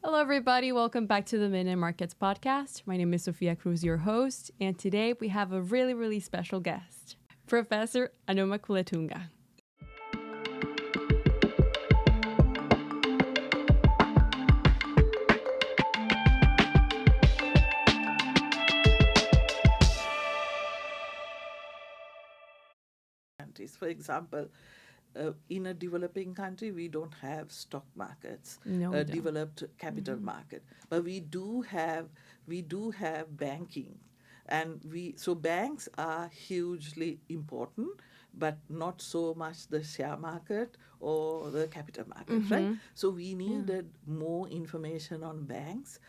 Hello, everybody. Welcome back to the Minute Markets podcast. My name is Sofia Cruz, your host, and today we have a really, really special guest, Professor Anoma Kulathunga. Countries. For example, in a developing country, we don't have stock markets, No, we don't. developed capital market, but we do have banking, and so banks are hugely important, but not so much the share market or the capital market, right? So we needed more information on banks,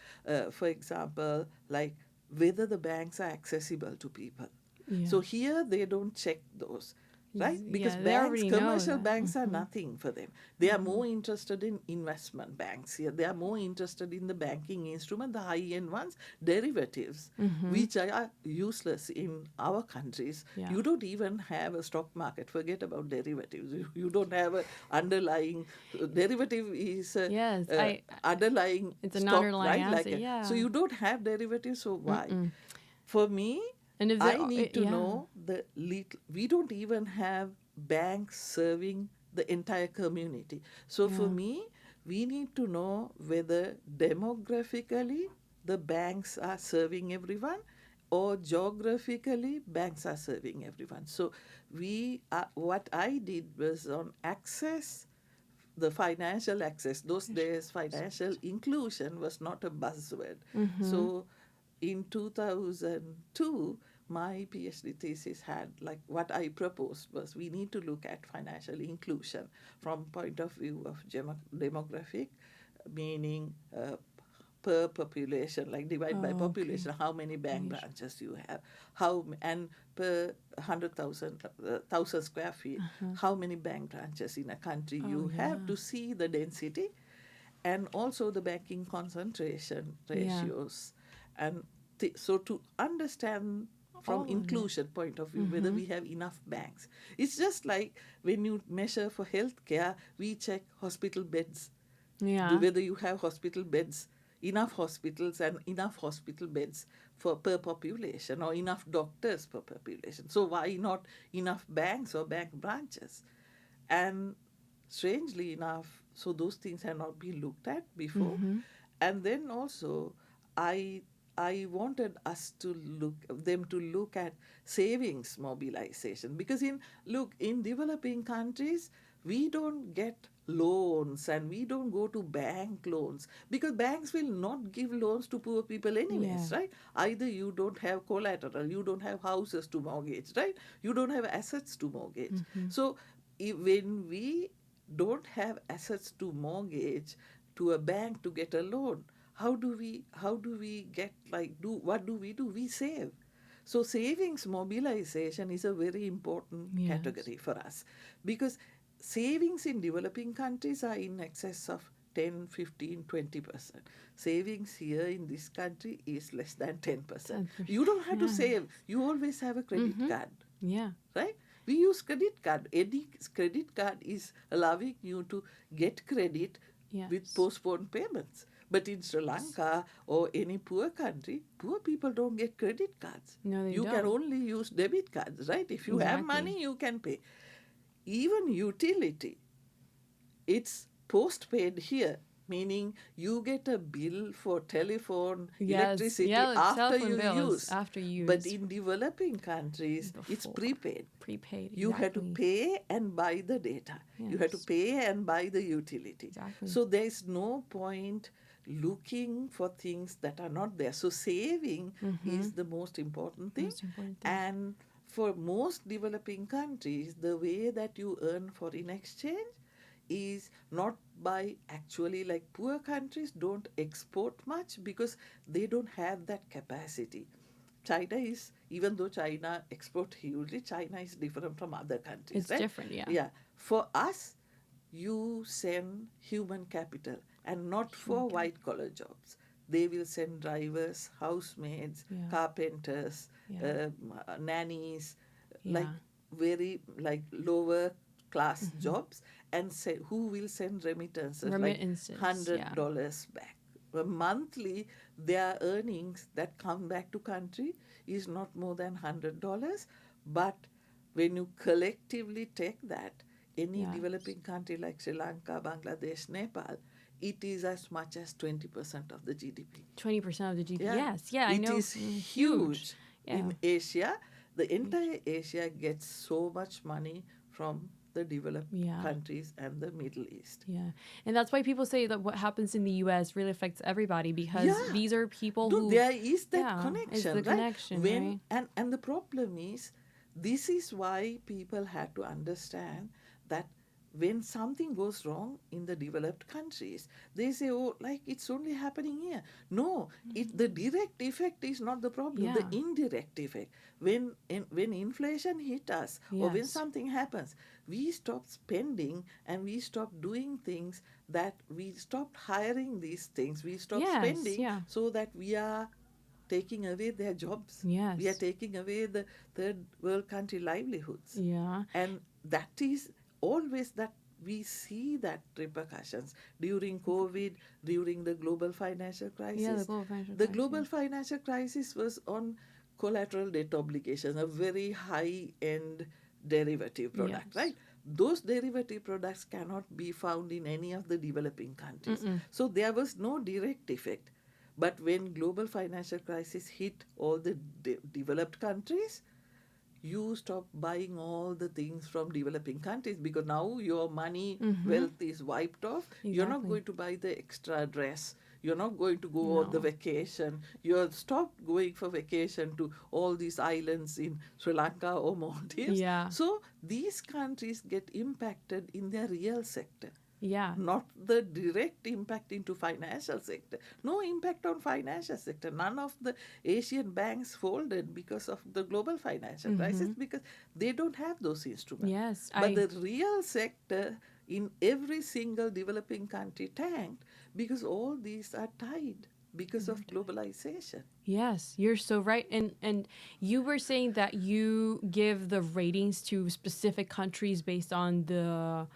for example, like whether the banks are accessible to people. Yeah. So here they don't check those, right? Because Yeah, they banks, already know commercial that. banks are nothing for them. They are more interested in investment banks here. They are more interested in the banking instrument, the high-end ones, derivatives, which are useless in our countries. Yeah. You don't even have a stock market. Forget about derivatives. You don't have a underlying derivative is a, Yes, underlying it's an stock, underlying right? asset, yeah. So you don't have derivatives. So why? For me, And if I they, need to yeah. know we don't even have banks serving the entire community. So for me, we need to know whether demographically the banks are serving everyone or geographically banks are serving everyone. So what I did was on access, the financial access. Those days, financial inclusion was not a buzzword. So in 2002, my PhD thesis had, like, what I proposed was we need to look at financial inclusion from point of view of demographic, meaning per population, like divide by population, how many bank branches you have, and per 100,000 square feet, how many bank branches in a country you have to see the density, and also the banking concentration ratios, and so to understand from inclusion point of view whether we have enough banks. It's just like when you measure for healthcare, we check hospital beds, Yeah. whether you have hospital beds, enough hospitals and enough hospital beds for per population, or enough doctors per population. So why not enough banks or bank branches? And strangely enough, so those things have not been looked at before. And then also, I I wanted them to look at savings mobilization, because in developing countries we don't get loans and we don't go to bank loans, because banks will not give loans to poor people anyways, right? Either you don't have collateral, you don't have houses to mortgage, right? You don't have assets to mortgage. So when we don't have assets to mortgage to a bank to get a loan, how do we get, like, what do? We save. So savings mobilization is a very important category for us, because savings in developing countries are in excess of 10, 15, 20%. Savings here in this country is less than 10%. You don't have to save. You always have a credit card, Yeah. right? We use credit card. Any credit card is allowing you to get credit with postponed payments. But in Sri Lanka or any poor country, poor people don't get credit cards. No, they You don't. can only use debit cards, right? If you have Exactly. money, you can pay. Even utility, it's postpaid here, meaning you get a bill for telephone, electricity after telephone you bills use. after you But use. in developing countries, it's prepaid. Prepaid. You have to exactly. pay and buy the data. You have to Yes. pay and buy the utility. Exactly. So there is no point looking for things that are not there. So saving is the most important thing. Most important thing. And for most developing countries, the way that you earn foreign exchange is not by actually, like, poor countries don't export much because they don't have that capacity. China is, even though China export hugely, China is different from other countries. It's right? different, yeah. Yeah. For us, you send human capital and not for white collar jobs. They will send drivers, housemaids, carpenters, nannies, like very, like, lower class jobs, and say who will send remittances, Remittances, like $100 back, monthly, their earnings that come back to country is not more than $100. But when you collectively take that, any Yes. developing country like Sri Lanka, Bangladesh, Nepal, it is as much as 20% of the GDP. 20% of the GDP. Yeah, Yes. Yeah, I it know. is Huge. huge Yeah. in Asia. The Huge. entire Asia gets so much money from the developed Yeah. countries and the Middle East. Yeah. And that's why people say that what happens in the US really affects everybody because Yeah, these are people no, who, there is that yeah, it's the connection, right? connection, When right? and the problem is, this is why people had to understand that when something goes wrong in the developed countries, they say, "Oh, like it's only happening here." No, the direct effect is not the problem. The Yeah. indirect effect. When inflation hit us, or when Yes. something happens, we stop spending and we stop doing things, that we stopped hiring these things. We stop Yes. spending Yeah. so that we are taking away their jobs. We are Yes. taking away the third world country livelihoods. Yeah. And that is always that we see that repercussions during COVID, during the global financial Yeah, the crisis. global financial The crisis. global financial crisis was on collateral debt obligations, a very high end derivative product, Yes. right? Those derivative products cannot be found in any of the developing countries. Mm-mm. So there was no direct effect. But when global financial crisis hit all the developed countries, you stop buying all the things from developing countries, because now your money Mm-hmm. wealth is wiped off. You're not Exactly. going to buy the extra dress. You're not going to go on the No. vacation. You're stopped going for vacation to all these islands in Sri Lanka or Maldives. Yeah. So these countries get impacted in their real sector, Yeah. not the direct impact into financial sector. No impact on financial sector. None of the Asian banks folded because of the global financial crisis, Mm-hmm. because they don't have those instruments. Yes. But the real sector in every single developing country tanked, because all these are tied because of globalization. Yes, you're so right. And you were saying that you give the ratings to specific countries based on the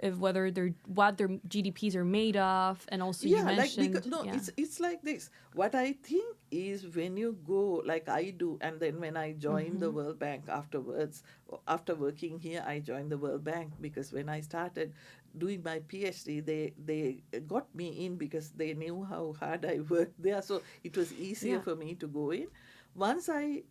if whether they're what their GDPs are made of, and also you Yeah, like, because mentioned, no, yeah. it's like this. What I think is, when you go like I do, and then when I joined the Mm-hmm. World Bank afterwards, after working here, I joined the World Bank, because when I started doing my PhD, they got me in because they knew how hard I worked there, so it was easier Yeah. for me to go in. Once I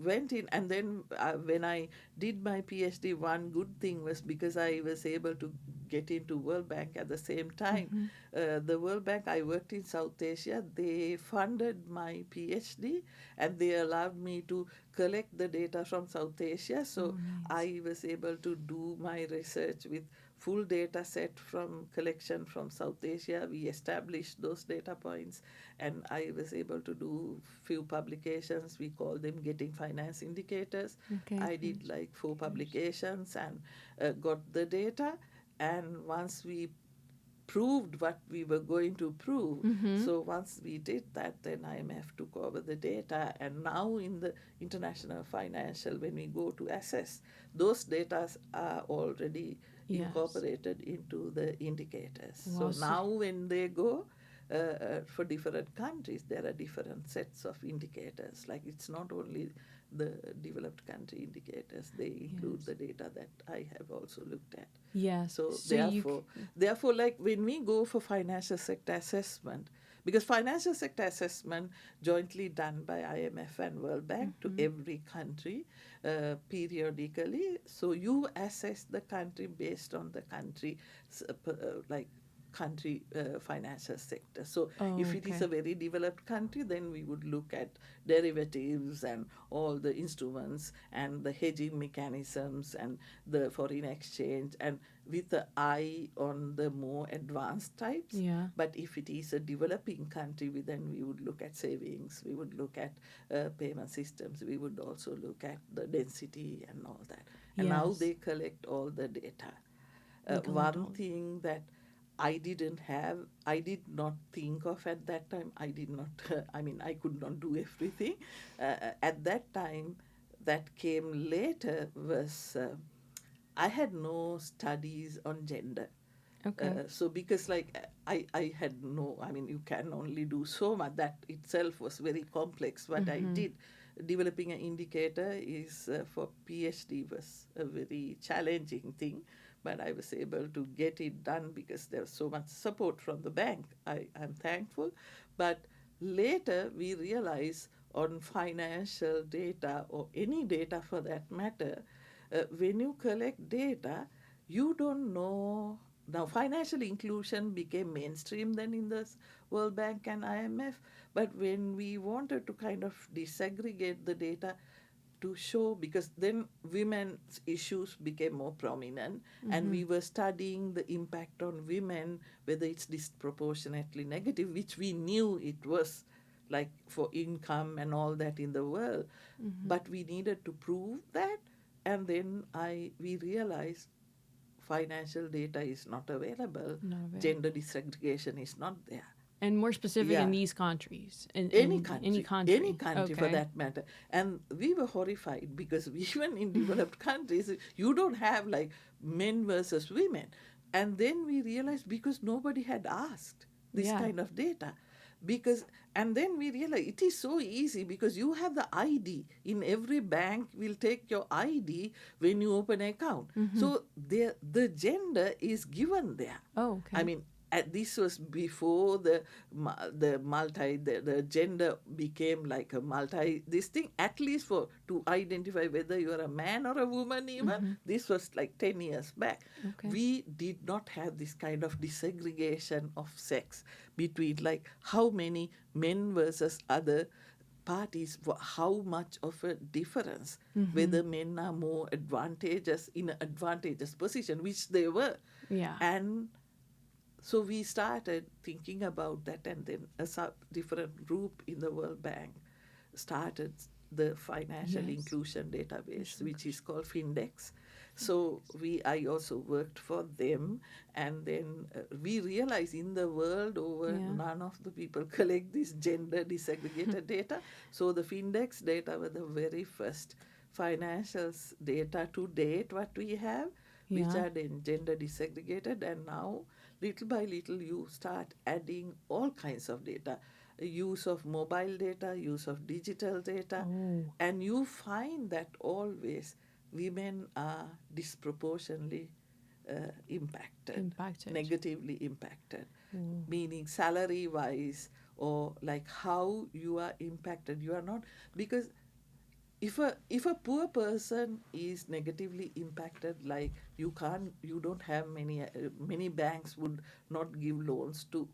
went in, and then when I did my PhD, one good thing was, because I was able to get into World Bank at the same time. Mm-hmm. The World Bank, I worked in South Asia. They funded my PhD, and they allowed me to collect the data from South Asia. Oh, So nice. I was able to do my research with full data set from collection from South Asia. We established those data points, and I was able to do few publications. We call them Getting Finance Indicators. Okay. I did like 4 publications and got the data. And once we proved what we were going to prove. Mm-hmm. So once we did that, then IMF took over the data. And now in the international financial, when we go to assess, those data are already Yes. incorporated into the indicators. Wow. So So, now when they go for different countries, there are different sets of indicators. Like, it's not only the developed country indicators, they include yes. the data that I have also looked at. Yes. So So you. therefore, like, when we go for financial sector assessment, because financial sector assessment jointly done by IMF and World Bank to Mm-hmm. every country periodically, so you assess the country based on the country, like country financial sector. So Oh, if it is okay. a very developed country, then we would look at derivatives and all the instruments and the hedging mechanisms and the foreign exchange, and with the eye on the more advanced types. Yeah. But if it is a developing country, then we would look at savings, we would look at payment systems, we would also look at the density and all that. And now Yes. they collect all the data. They collect One all. thing that I did not think of at that time. I did not, I mean, I could not do everything. At that time, that came later was I had no studies on gender. Okay. So because I had no, I mean, you can only do so much. That itself was very complex. What I did, developing an indicator is for PhD was a very challenging thing, but I was able to get it done because there was so much support from the bank. I'm thankful. But later we realized on financial data or any data for that matter, when you collect data, you don't know. Now, financial inclusion became mainstream then in the World Bank and IMF, but when we wanted to kind of disaggregate the data to show, because then women's issues became more prominent, and we were studying the impact on women, whether it's disproportionately negative, which we knew it was, like for income and all that in the world, but we needed to prove that. And then we realized financial data is not available, Not available. gender desegregation is not there. And more specific in Yeah. these countries. In Any any country, country. any country for Okay. that matter. And we were horrified because even in developed countries, you don't have like men versus women. And then we realized because nobody had asked this Yeah. kind of data. Because and then we realized it is so easy because you have the ID. In every bank will take your ID when you open an account. So the gender is given there. Oh, okay. I mean, this was before the gender became like a multi this thing, at least for to identify whether you are a man or a woman. Even this was like 10 years back. Okay. We did not have this kind of desegregation of sex between like how many men versus other parties, how much of a difference, whether men are more advantageous in an advantageous position, which they were. Yeah. And so we started thinking about that, and then a different group in the World Bank started the financial Yes. inclusion database, which is called Findex. So I also worked for them, and then we realized in the world over, Yeah. none of the people collect this gender desegregated data. So the Findex data were the very first financial data to date what we have, which Yeah. are then gender desegregated. And now little by little you start adding all kinds of data, use of mobile data, use of digital data, Oh. and you find that always women are disproportionately impacted, negatively impacted, meaning salary wise, or like how you are impacted. You are not, because if a poor person is negatively impacted, like you don't have many banks would not give loans to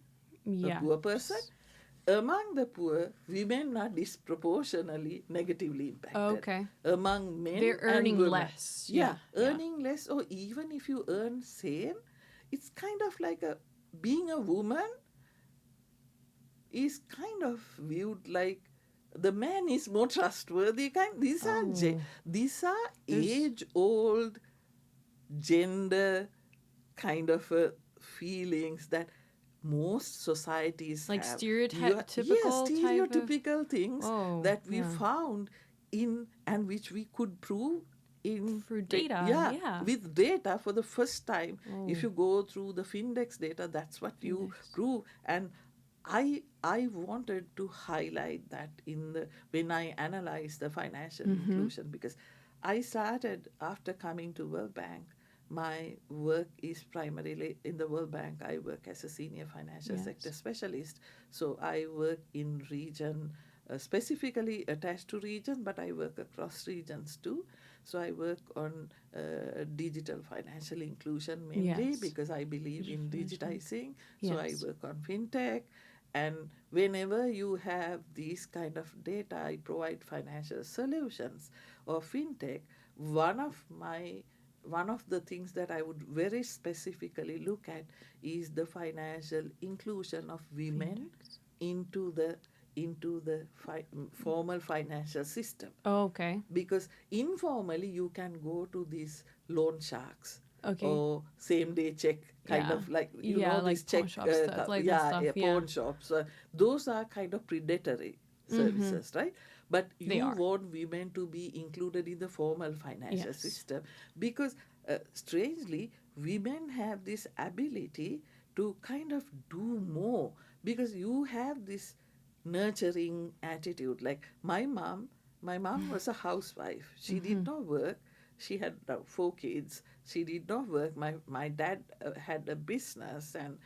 a Yeah. poor person. Among the poor, women are disproportionately negatively impacted. Okay. Among men They're earning and women, less. Yeah. earning less, or even if you earn same, it's kind of like being a woman is kind of viewed like the man is more trustworthy. These are Oh. There's age old gender kind of feelings that most societies like have. stereotypical type of. Stereotypical things Oh. that we Yeah. found in, and which we could prove in Through data. Yeah. with data for the first time. Oh. If you go through the Findex data, that's what you Findex. prove. And I wanted to highlight that when I analyzed the financial inclusion, because I started after coming to World Bank. My work is primarily in the World Bank. I work as a senior financial sector specialist. So I work in region, specifically attached to region, but I work across regions too. So I work on digital financial inclusion mainly, Yes. because I believe in digitizing. So I Yes. work on fintech. And whenever you have these kind of data, I provide financial solutions or fintech. One of the things that I would very specifically look at is the financial inclusion of women into the formal financial system. Oh, okay. Because informally you can go to these loan sharks, Okay. or same day check kind Yeah. of like Yeah, like these check pawn shop stuff, like that stuff, pawn shops. Those are kind of predatory services, right? But They you are. want women to be included in the formal financial Yes. system, because strangely women have this ability to kind of do more because you have this nurturing attitude. Like my mom was a housewife. She did not work. She had 4 kids. She did not work. My dad had a business and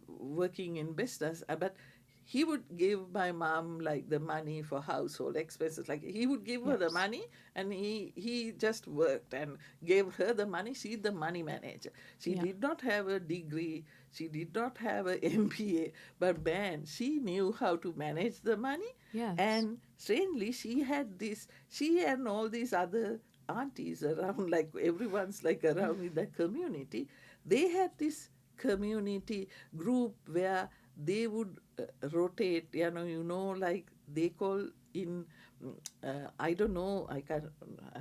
working in business, but he would give my mom like the money for household expenses. Like he would give her the Yes. money, and he just worked and gave her the money. She's the money manager. She Yeah. did not have a degree. She did not have a MBA, but man, she knew how to manage the money. Yes. And strangely, she had this. She and all these other aunties around, like everyone's like around in the community. They had this community group where they would rotate, like they call in, I don't know, I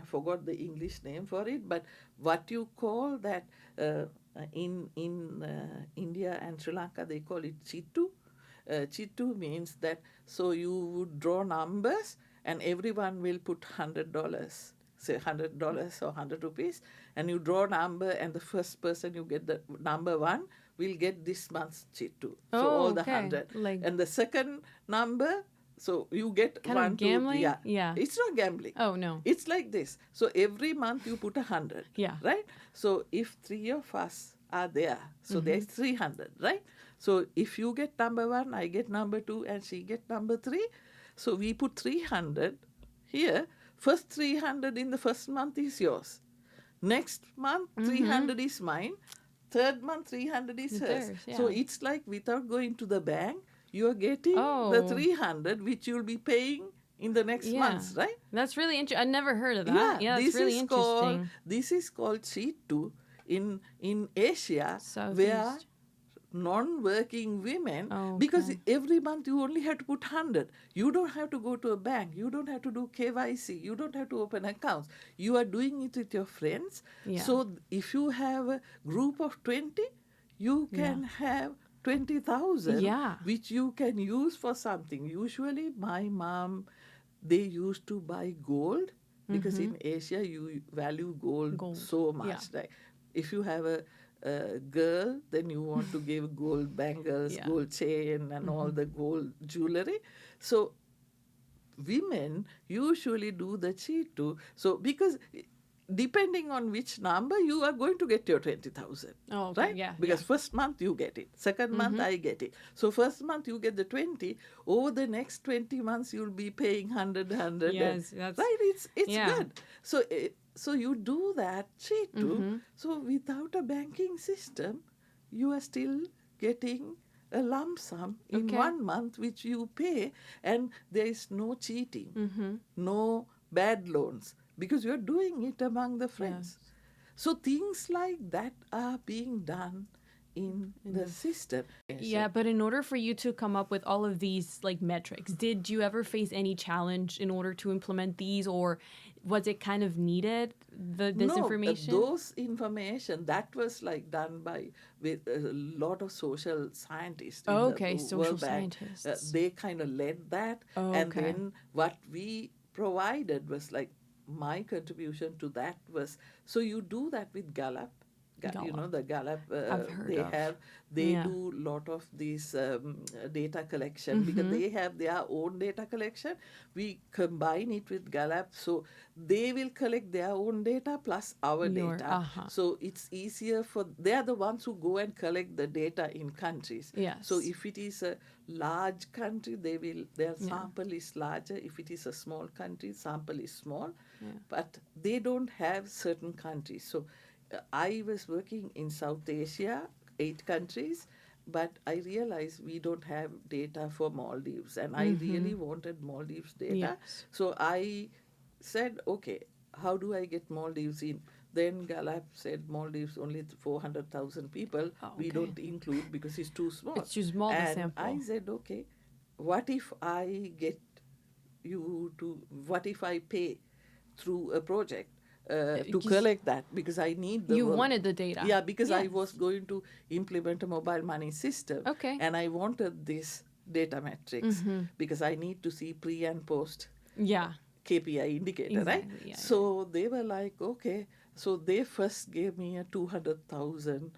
forgot the English name for it, but what you call that in India and Sri Lanka, they call it Chittu. Chittu means that, so you would draw numbers and everyone will put $100, say $100 or 100 rupees, and you draw a number, and the first person you get the number one will get this month's Chittu. So Oh, all the okay. 100. Like And the second number, so you get kind one, of two, gambling? yeah. Yeah. It's not gambling. Oh, no. It's like this. So every month you put 100. Yeah. Right? So if 3 of us are there, so there's 300, right? So if you get number one, I get number two, and she get number three. So we put 300 here. First 300 in the first month is yours. Next month, 300 is mine. Third month, 300 is hers. Theirs, So yeah. it's like without going to the bank, you are getting the Oh. 300, which you'll be paying in the next Yeah. months, right? That's really interesting. I never heard of that. Yeah, that's really interesting. This is called Chittu in Asia, where Southeast. non-working women, Oh, because okay. every month you only have to put 100. You don't have to go to a bank. You don't have to do KYC. You don't have to open accounts. You are doing it with your friends. Yeah. So if you have a group of 20, you can have 20,000, Yeah. which you can use for something. Usually my mom, they used to buy gold, because in Asia you value gold so much. Yeah. Like if you have a girl, then you want to give gold bangles, Yeah. gold chain, and all the gold jewelry. So women usually do the Chittu. So because depending on which number, you are going to get your 20,000. Oh, okay. Right? Yeah. Because first month you get it. Second month I get it. So first month you get the 20. Over the next 20 months you'll be paying 100, 100. Yes, that's right? It's yeah. good. So you do that Chittu. So without a banking system, you are still getting a lump sum in Okay. 1 month, which you pay, and there is no cheating, no bad loans, because you're doing it among the friends. So things like that are being done in the system. Yeah, but in order for you to come up with all of these like metrics, did you ever face any challenge in order to implement these, or was it kind of needed, this information? Those information that was like done with a lot of social scientists. In Okay, the social World Bank. scientists. They kind of led that, Oh, and okay. then what we provided was like my contribution to that was, so you do that with Gallup. You know the Gallup. I've heard They Yeah. do lot of these data collection, because they have their own data collection. We combine it with Gallup, so they will collect their own data plus our data. So it's easier they are the ones who go and collect the data in countries. Yes. So if it is a large country, their sample is larger. If it is a small country, sample is small. But they don't have certain countries. So I was working in South Asia, 8 countries, but I realized we don't have data for Maldives, and I really wanted Maldives data. Yes. So I said, okay, how do I get Maldives in? Then Gallup said Maldives only 400,000 people. We don't include because it's too small. It's too small, the and sample. I said, okay, what if I pay through a project to collect that, because I need the You work. wanted the data. Yeah, because I Yes. was going to implement a mobile money system. Okay. And I wanted this data metrics because I need to see pre and post Yeah. KPI indicator, right? Exactly, yeah, So they were like, okay. So they first gave me a 200,000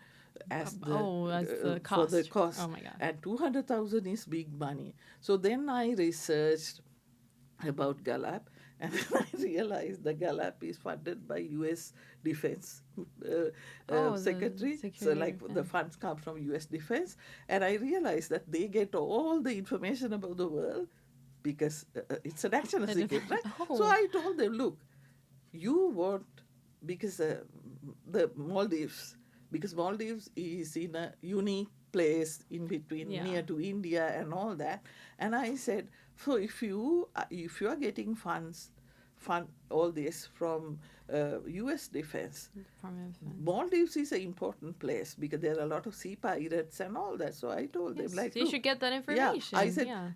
as That's the for the cost. cost, Oh my god. and 200,000 is big money. So then I researched about Gallup, and then I realized the Gallup is funded by U.S. Defense The Secretary. So, security like, the defense. funds come from U.S. Defense, and I realized that they get all the information about the world because it's a national The secret, defense. right? So Oh. I told them, look, you want, because the Maldives, because Maldives is in a unique place in between, Yeah. near to India and all that. And I said, so if you are getting fund all this from U.S. Defense, Department of Defense. Maldives is an important place because there are a lot of sea pirates and all that. So I told them, Yes. like, So you look, should get that yeah, I information. said Yeah.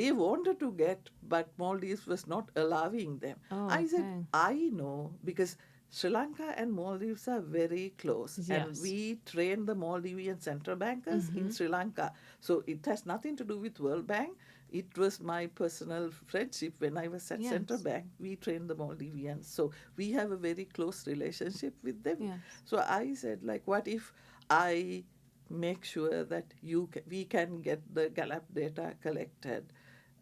they wanted to get, but Maldives was not allowing them. Oh, I said, okay. I know because Sri Lanka and Maldives are very close, and Yes. we train the Maldivian central bankers in Mm-hmm. Sri Lanka. So it has nothing to do with World Bank. It was my personal friendship when I was at Central Yes. Bank. We trained the Maldivians, so we have a very close relationship with them. Yes. So I said, like, what if I make sure that we can get the Gallup data collected,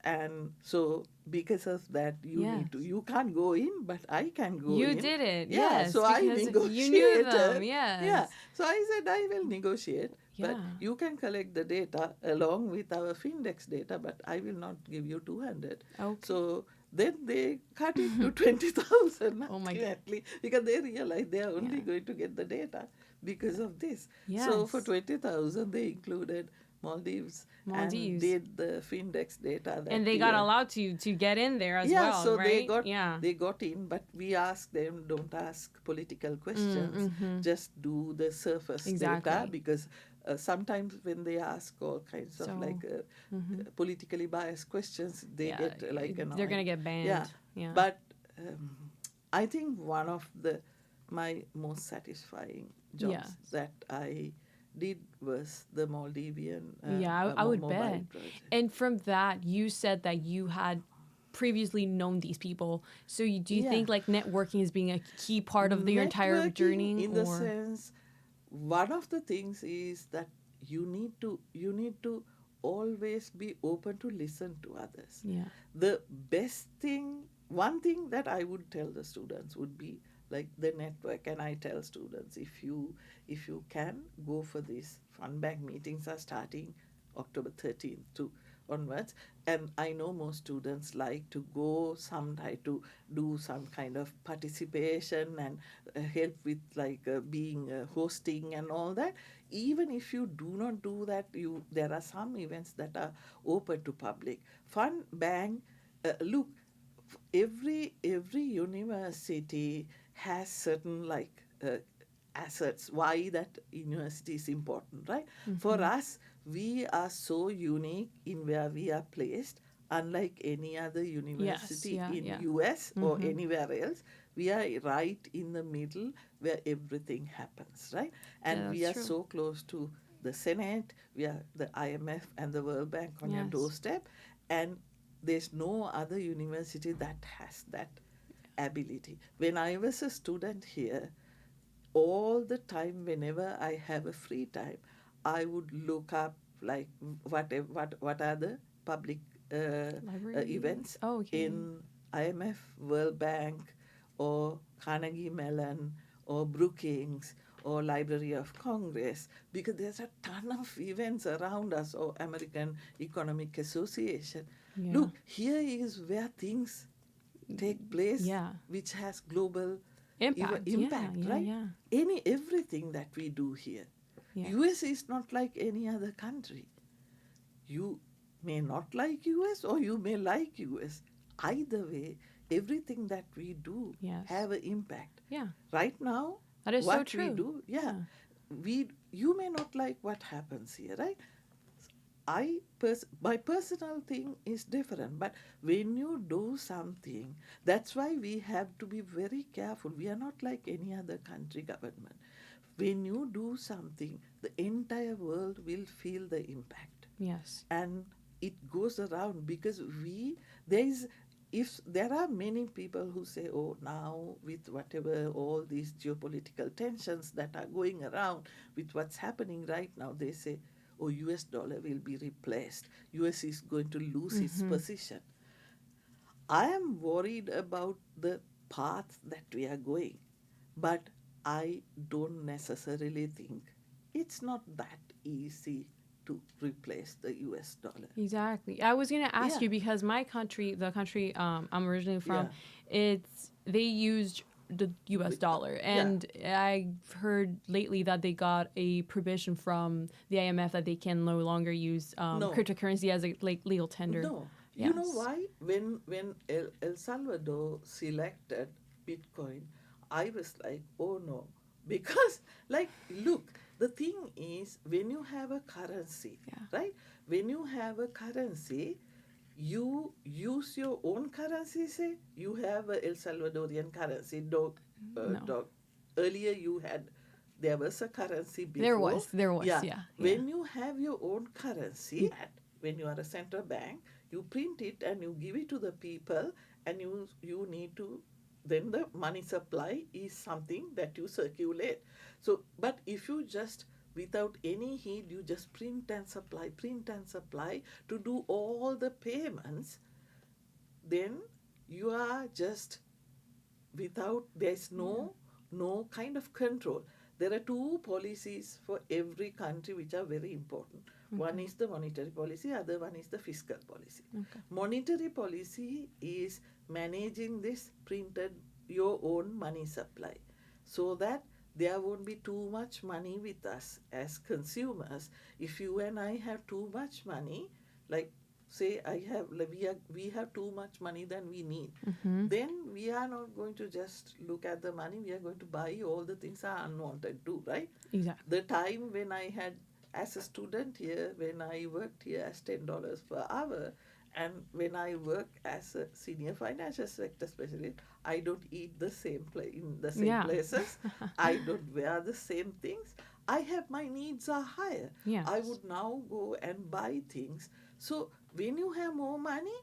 and so because of that Yes. you can't go in, but I can go You in. did it. Yeah, Yes, so I because you knew them. negotiated. Yeah, Yes. so I said I will negotiate, but Yeah. you can collect the data along with our Findex data, but I will not give you 200. Okay. So then they cut it to 20,000 Oh my god. ultimately, because they realized they are only Yeah. going to get the data because of this. So for Yes. 20,000 they included Maldives and Maldives. did the Findex data that And they got year. allowed to get in there as Yeah, well, so right? Yeah. they got in, but we asked them, don't ask political questions, Mm-hmm. just do the surface data, Exactly. because sometimes when they ask all kinds of So, like mm-hmm. politically biased questions, they Yeah, get like they're gonna annoyed. get Yeah, banned. Yeah. but I think one of my most satisfying jobs Yes. that I did was the Maldivian Yeah, I would mobile bet. project. And from that, you said that you had previously known these people. So do you Yeah. think like networking is being a key part of your entire Networking, journey, in the or? sense, one of the things is that you need to always be open to listen to others. Yeah. The best thing, one thing that I would tell the students would be like the network. And I tell students, if you can go for these fun bank meetings are starting October 13th to onwards, and I know most students like to go sometime to do some kind of participation and help with like being hosting and all that. Even if you do not do that, you there are some events that are open to public. Fun bank, look, every university has certain like assets why that university is important, right? For Mm-hmm. us, we are so unique in where we are placed, unlike any other Yes. university Yeah. in Yeah. US or Mm-hmm. anywhere else. We are right in the middle where everything happens, right? Yeah, And we that's are true. so close to the Senate, we are the IMF and the World Bank on your Yes. doorstep, and there's no other university that has that ability. When I was a student here, all the time, whenever I have a free time, I would look up like what are the public Library. events Oh, okay. in IMF, World Bank, or Carnegie Mellon, or Brookings, or Library of Congress, because there's a ton of events around us, or American Economic Association. Yeah. Look, here is where things take place, Yeah. which has global Impact. Yeah. impact, Yeah. right? Yeah. Everything that we do here. US Yes. is not like any other country. You may not like US or you may like US. Either way, everything that we do Yes. have an impact. Yeah. Right now, That is so what we true. do, yeah, Yeah. you may not like what happens here, right? My personal thing is different, but when you do something, that's why we have to be very careful. We are not like any other country government. When you do something, the entire world will feel the impact, Yes. and it goes around because there is if there are many people who say, oh, now with whatever all these geopolitical tensions that are going around, with what's happening right now, they say, oh, US dollar will be replaced. US is going to lose its position. I am worried about the path that we are going, but I don't necessarily think it's not that easy to replace the US dollar. Exactly. I was gonna ask Yeah. you because my country, the country I'm originally from, Yeah. they used the U.S. dollar, Yeah. and I've heard lately that they got a provision from the IMF that they can no longer use No. cryptocurrency as a legal tender. No. You know Yes. why? When El Salvador selected Bitcoin, I was like, oh no. Because, like, look, the thing is, when you have a currency, Yeah. right? When you have a currency, you use your own currency, say, you have a El Salvadorian currency. No. Earlier you had, there was a currency before. There was, yeah. When you have your own currency, when you are a central bank, you print it and you give it to the people, and you need to, then the money supply is something that you circulate. So, but if you just, without any heed, you just print and supply to do all the payments, then you are just without, there's no kind of control. There are two policies for every country which are very important. One is the monetary policy, other one is the fiscal policy. Monetary policy is managing this printed your own money supply, so that there won't be too much money with us as consumers. If you and I have too much money, like say we have too much money than we need, then we are not going to just look at the money, we are going to buy all the things are unwanted too, right? Exactly. The time when I had, as a student here, when I worked here as $10 per hour, and when I work as a senior financial sector specialist, I don't eat the same in the same places. I don't wear the same things. I have, my needs are higher. Yes. I would now go and buy things. So when you have more money,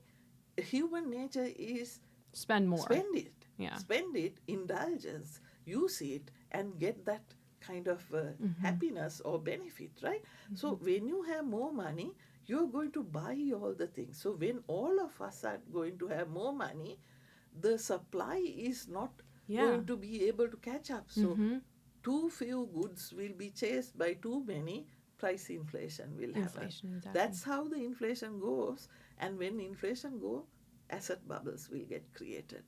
human nature is spend more. Spend it. Yeah. Spend it, indulgence, use it, and get that kind of happiness or benefit, right? So when you have more money, you're going to buy all the things. So when all of us are going to have more money, the supply is not going to be able to catch up. So too few goods will be chased by too many, price inflation will happen. Exactly. That's how the inflation goes. And when inflation goes, asset bubbles will get created.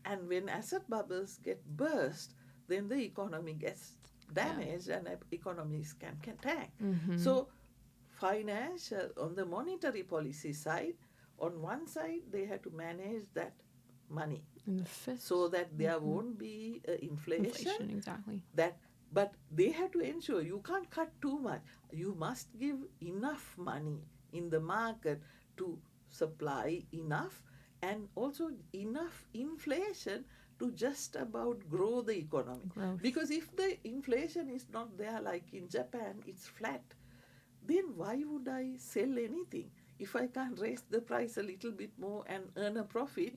And when asset bubbles get burst, then the economy gets damaged and economies can tank. So financial, on the monetary policy side, on one side they have to manage that money so that there won't be inflation. Exactly. But they have to ensure you can't cut too much. You must give enough money in the market to supply enough, and also enough inflation to just about grow the economy. Because if the inflation is not there, like in Japan, it's flat, then why would I sell anything? If I can't raise the price a little bit more and earn a profit,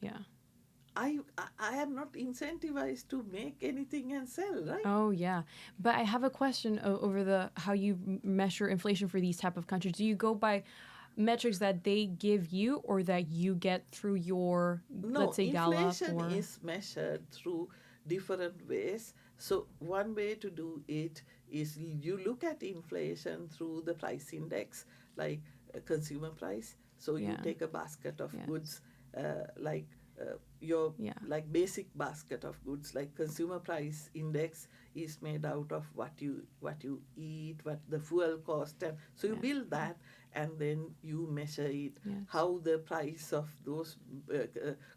I am not incentivized to make anything and sell, right? Oh yeah, but I have a question over how you measure inflation for these type of countries. Do you go by metrics that they give you, or that you get through your, let's say, Gallup? Inflation is measured through different ways. So one way to do it is you look at inflation through the price index, like consumer price. So you take a basket of goods, like like basic basket of goods, like consumer price index is made out of what you eat, what the fuel cost, and so you build that, and then you measure it, how the price of those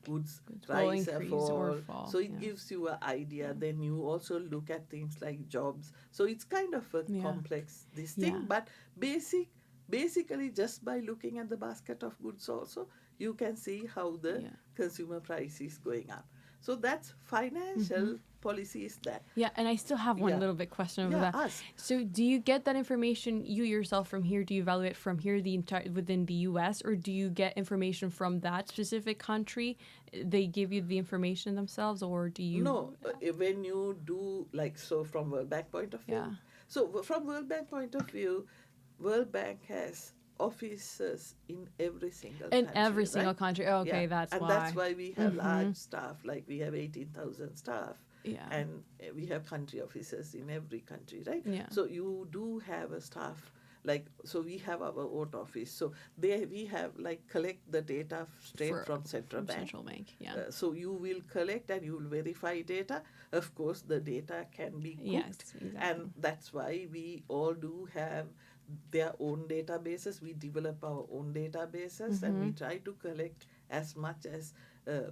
goods rise or fall. So it gives you an idea. Then you also look at things like jobs. So it's kind of a complex thing, but basically just by looking at the basket of goods also, you can see how the consumer price is going up. So that's financial policy is that. Yeah, and I still have one Yeah. little bit question over Yeah, that. ask. So, do you get that information you yourself from here? Do you evaluate from here the entire within the U.S. or do you get information from that specific country? They give you the information themselves, or do you? No, when you do like so from World Bank point of view. Yeah. So from World Bank point of view, World Bank has offices in every single In country, every right? single country. Oh, okay, Yeah, that's and why. that's why we have large staff. Like we have 18,000 staff, Yeah. and we have country offices in every country, right? Yeah. So you do have a staff. Like so, we have our own office. So there we have like collect the data straight from central bank. Central bank. Yeah. So you will collect and you will verify data. Of course, the data can be cooked, Yes, exactly. and that's why we all do have their own databases. We develop our own databases, and we try to collect as much as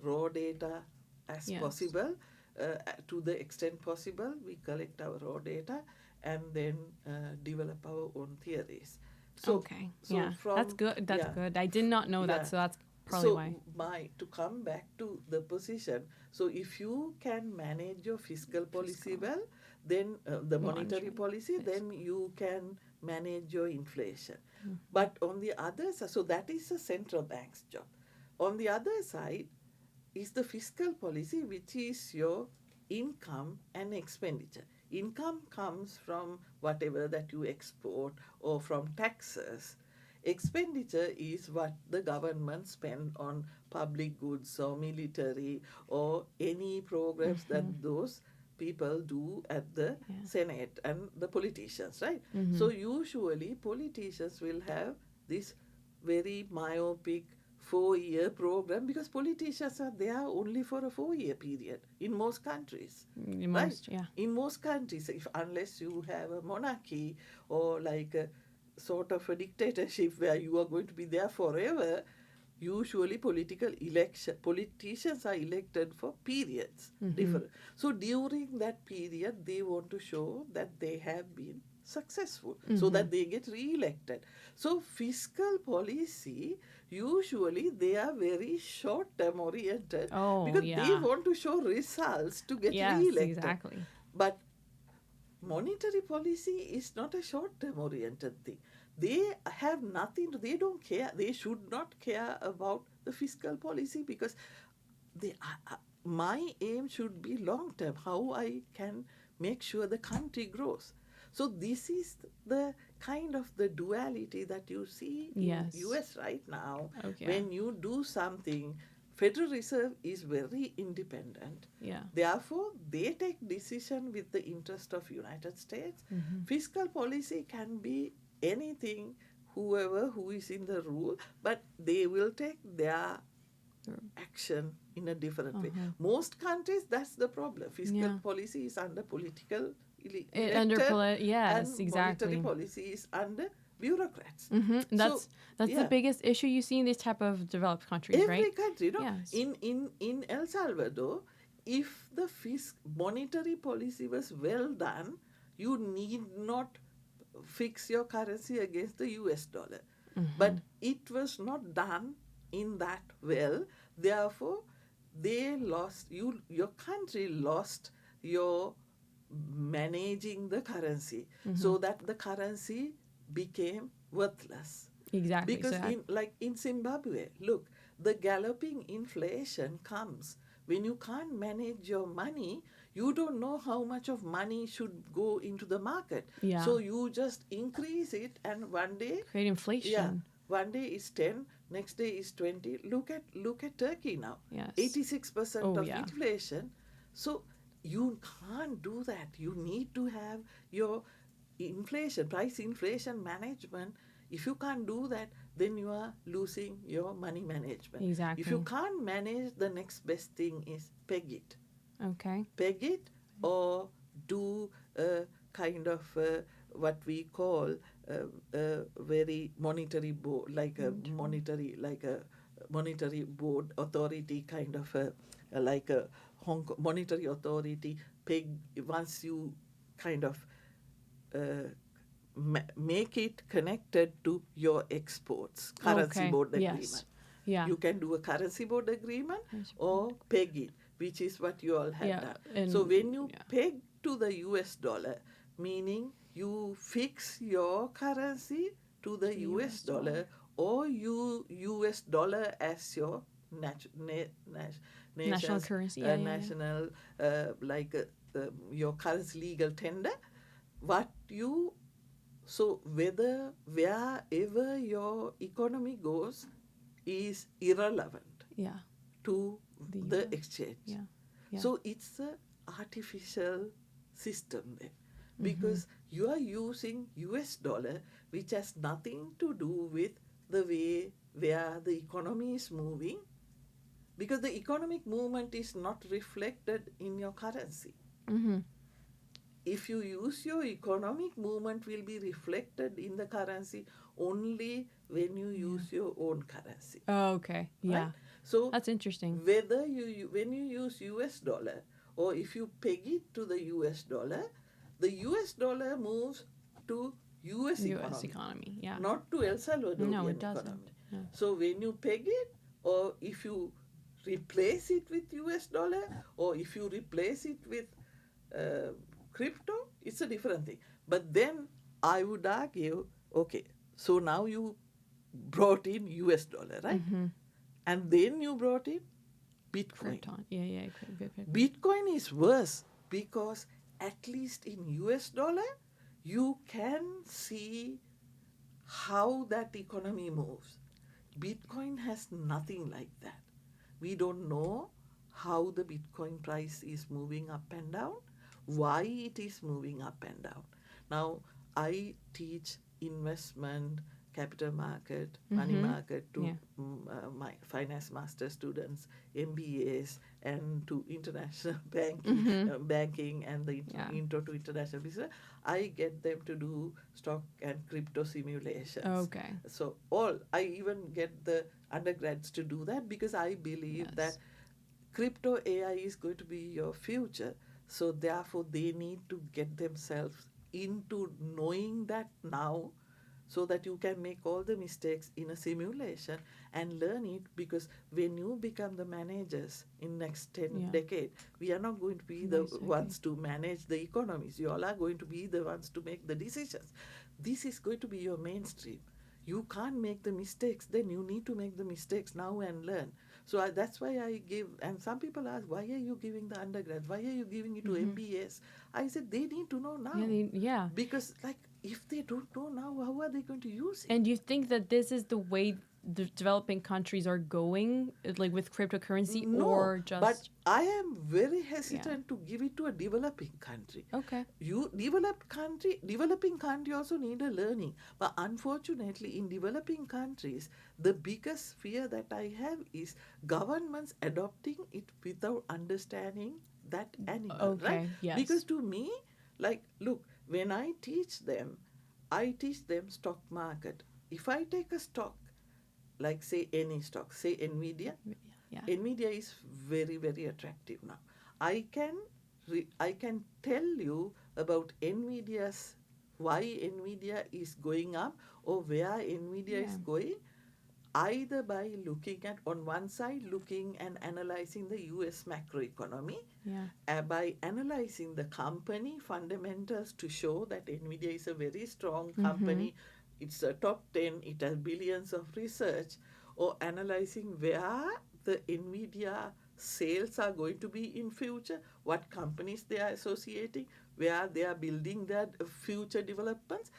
raw data as Yes. possible. To the extent possible, we collect our raw data and then develop our own theories. So, Okay. so Yeah. from, That's good. That's yeah. good. I did not know Yeah. that, so that's probably So why. to come back to the position, so if you can manage your fiscal policy well, then the monetary policy, then you can manage your inflation. But on the other side, so that is the central bank's job. On the other side is the fiscal policy, which is your income and expenditure. Income comes from whatever that you export or from taxes. Expenditure is what the government spend on public goods or military or any programs that those people do at the Senate and the politicians, right? So usually politicians will have this very myopic 4-year program because politicians are there only for a 4-year period in most countries. In most, yeah. In most countries, if unless you have a monarchy or like a sort of a dictatorship where you are going to be there forever, usually politicians are elected for periods, different. So during that period, they want to show that they have been successful so that they get re-elected. So fiscal policy, usually they are very short-term oriented because they want to show results to get re-elected. Exactly. But monetary policy is not a short-term oriented thing. They have nothing to, they don't care, they should not care about the fiscal policy because they, my aim should be long-term, how I can make sure the country grows. So this is the kind of the duality that you see in US right now. When you do something, Federal Reserve is very independent. Yeah. Therefore, they take decision with the interest of United States. Fiscal policy can be anything, whoever who is in the rule, but they will take their action in a different way. Most countries, that's the problem. Fiscal policy is under political elected, yes, and exactly. monetary policy is under bureaucrats. That's the biggest issue you see in these type of developed countries, right? Every country, no? Yes. In El Salvador, if the monetary policy was well done, you need not fix your currency against the US dollar. But it was not done in that well. Therefore, they lost, your country lost your managing the currency so that the currency became worthless. Exactly. Because in Zimbabwe, look, the galloping inflation comes when you can't manage your money. You don't know how much of money should go into the market. Yeah. So you just increase it, and one day create inflation. Yeah, one day is 10, next day is 20. Look at Turkey now. Yes. 86% of inflation. So you can't do that. You need to have your price inflation management. If you can't do that, then you are losing your money management. Exactly. If you can't manage, the next best thing is peg it. Okay. Peg it or do a kind of what we call a very monetary board, like a monetary board authority kind of like a monetary authority peg. Once you kind of make it connected to your exports, currency board agreement. Yes. Yeah. You can do a currency board agreement or peg it. which is what you all had Yeah, done. and So when you yeah. peg to the US dollar, meaning you fix your currency to the To US US dollar. dollar, or you US dollar as your National nation's currency. Yeah, yeah, yeah. national your currency legal tender. What you so wherever your economy goes is irrelevant Yeah. to The the US. exchange. Yeah. Yeah. So it's a artificial system there, Mm-hmm. because you are using US dollar, which has nothing to do with the way where the economy is moving, because the economic movement is not reflected in your currency. Mm-hmm. If you use your economic movement will be reflected in the currency only when you Yeah. use your own currency, Oh, okay. right? Yeah. So That's interesting. whether when you use US dollar, or if you peg it to the US dollar, the US dollar moves to US US economy, economy. Yeah. not to El No, it Salvadorian doesn't. economy. No. So when you peg it, or if you replace it with US dollar, or if you replace it with uh, crypto, it's a different thing. But then I would argue, okay, so now you brought in US dollar, right? Mm-hmm. And then you brought in Bitcoin. Krypton. Yeah, yeah. Bitcoin. Bitcoin is worse because at least in US dollar, you can see how that economy moves. Bitcoin has nothing like that. We don't know how the Bitcoin price is moving up and down, why it is moving up and down. Now, I teach investment, capital market, money Mm-hmm. market to Yeah. my finance master students, MBAs, and to international Mm-hmm. banking and the Yeah. intro to international business. I get them to do stock and crypto simulations. Okay. So I even get the undergrads to do that, because I believe that Yes. crypto AI is going to be your future. So therefore they need to get themselves into knowing that now, so that you can make all the mistakes in a simulation and learn it, because when you become the managers in next 10 Yeah. decade, we are not going to be the Nice. Okay. ones to manage the economies. You all are going to be the ones to make the decisions. This is going to be your mainstream. You can't make the mistakes, then you need to make the mistakes now and learn. So that's why I give, and some people ask, why are you giving the undergrads? Why are you giving it to Mm-hmm. MBAs? I said, they need to know now. Yeah. Yeah. Because, like, if they don't know now, how are they going to use it? And you think that this is the way the developing countries are going, like with cryptocurrency, No, or but just I am very yeah? hesitant to give it to a developing country. Okay. Developing country also need a learning. But unfortunately, in developing countries, the biggest fear that I have is governments adopting it without understanding that animal, right? Okay. Because Yes. to me, like, look, when I teach them stock market. If I take a stock, like say any stock, say Nvidia, Yeah. Nvidia is very, very attractive now. I can I can tell you about Nvidia's, why Nvidia is going up, or where Nvidia Yeah. is going, either by looking at, on one side, looking and analyzing the US macroeconomy, Yeah. by analyzing the company fundamentals to show that Nvidia is a very strong Mm-hmm. company, it's a top 10, it has billions of research, or analyzing where the Nvidia sales are going to be in future, what companies they are associating, where they are building their future developments.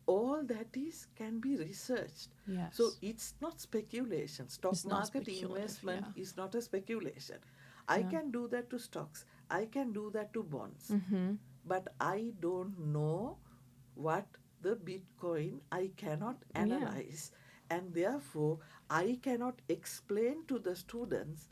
All that is can be researched. So Yes. it's not speculation. Stock It's not market speculative. investment Yeah. is not a speculation. I Yeah. can do that to stocks. I can do that to bonds. Mm-hmm. But I don't know what the Bitcoin, I cannot Yeah. analyze. And therefore, I cannot explain to the students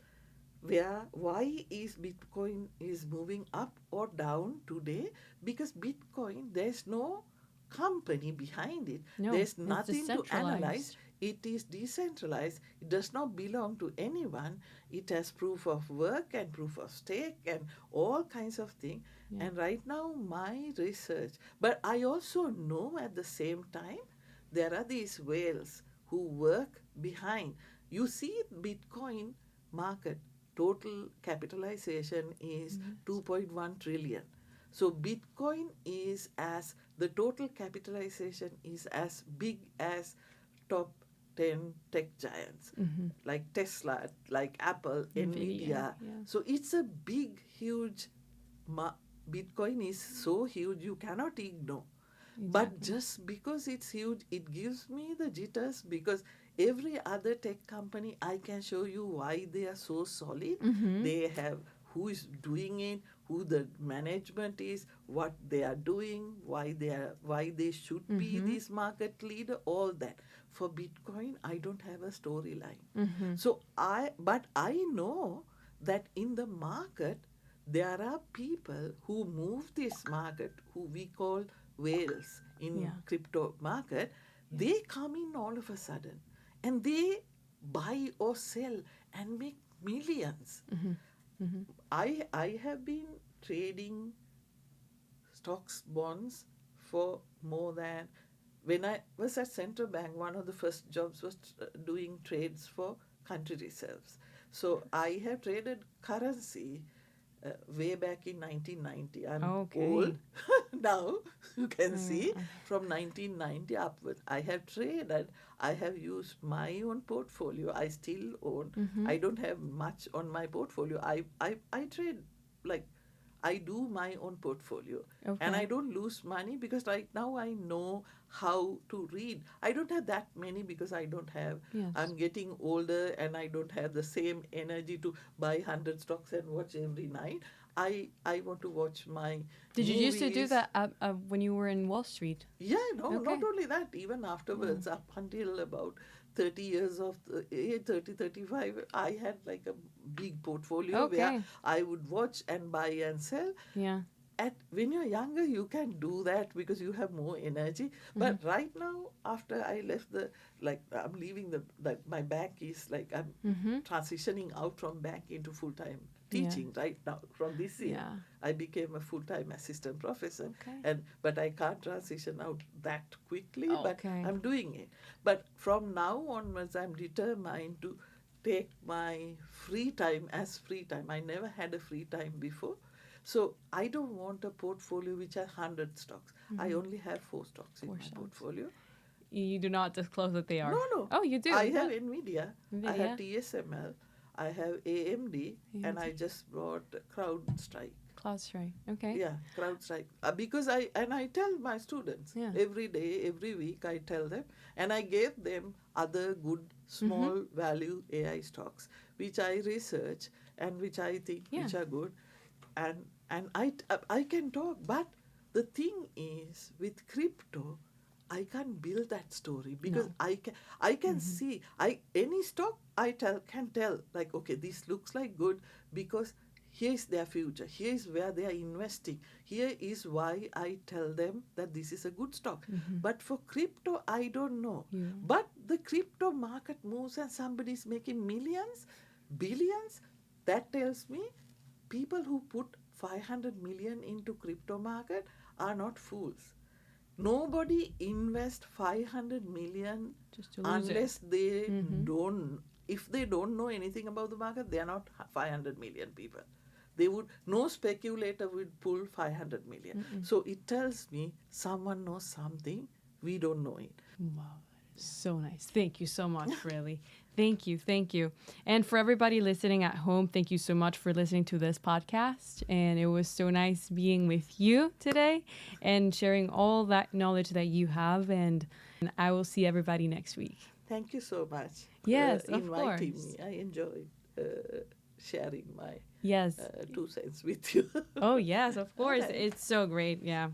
why is Bitcoin is moving up or down today, because Bitcoin, there's no company behind it. No, There's it's nothing to analyze. decentralized. It is decentralized. It does not belong to anyone. It has proof of work and proof of stake and all kinds of things. Yeah. And right now, my research, but I also know at the same time, there are these whales who work behind. You see Bitcoin market, total capitalization is 2.1 trillion. So Bitcoin is as the total capitalization is as big as top 10 tech giants like Tesla, like Apple, Nvidia, Nvidia. yeah. So it's a big, huge. Bitcoin is so huge you cannot ignore. But Exactly. just because it's huge, it gives me the jitters because every other tech company, I can show you why they are so solid. They have who is doing it, who the management is, what they are doing, why they should be this market leader, all that. For Bitcoin, I don't have a storyline. So but I know that in the market there are people who move this market who we call whales in Yeah. crypto market. They come in all of a sudden and they buy or sell and make millions. I have been trading stocks, bonds for more than when I was at central bank. One of the first jobs was doing trades for country reserves. So I have traded currency way back in 1990. I'm Okay. old now. You can see Yeah. from 1990 upwards. I have traded. I have used my own portfolio. I still own. I don't have much on my portfolio. I trade like I do my own portfolio. And I Okay. don't lose money because right now I know how to read. I don't have that many because I don't have, Yes. I'm getting older and I don't have the same energy to buy 100 stocks and watch every night. I want to watch my Did you used to do movies. that when you were in Wall Street? Yeah, no, Okay. not only that, even afterwards, up until about 30 years of the age, 30, 35, I had like a big portfolio where Okay. I would watch and buy and sell. Yeah. When you're younger you can do that because you have more energy, but right now after I left the, like I'm leaving the, like my bank is like I'm transitioning out from bank into full-time teaching right now. From this year Yeah. I became a full-time assistant professor. Okay. And but I can't transition out that quickly, but Okay. I'm doing it. But from now onwards I'm determined to take my free time as free time. I never had a free time before. So I don't want a portfolio which has 100 stocks. I only have 4 stocks in 4 my stocks. portfolio. You do not disclose that they are. No, no. Oh, you do. I have What? Nvidia, I Nvidia. have TSML, I have AMD, and I AMD. just bought CrowdStrike. CloudStrike. Okay. Yeah, CrowdStrike. Because I tell my students Yeah. every day, every week, I tell them, and I gave them other good small value AI stocks, which I research and which I think Yeah. which are good, and I can talk. But the thing is, with crypto, I can't build that story because No. I can see any stock I can tell, like, okay, this looks like good because here is their future, here is where they are investing, here is why I tell them that this is a good stock. But for crypto I don't know. You. But the crypto market moves and somebody is making millions, billions. That tells me people who put 500 million into crypto market are not fools. Nobody invest 500 million Just to lose it. unless they don't, if they don't know anything about the market. They are not 500 million people. They would, no speculator would pull 500 million. So it tells me someone knows something, we don't know it. Wow. So nice. Thank you so much, really. Thank you. Thank you. And for everybody listening at home, thank you so much for listening to this podcast. And it was so nice being with you today and sharing all that knowledge that you have. And I will see everybody next week. Thank you so much Yes, of inviting course. me. I enjoyed sharing my Yes. 2 cents with you. Oh, yes, of course. Alright. It's so great. Yeah.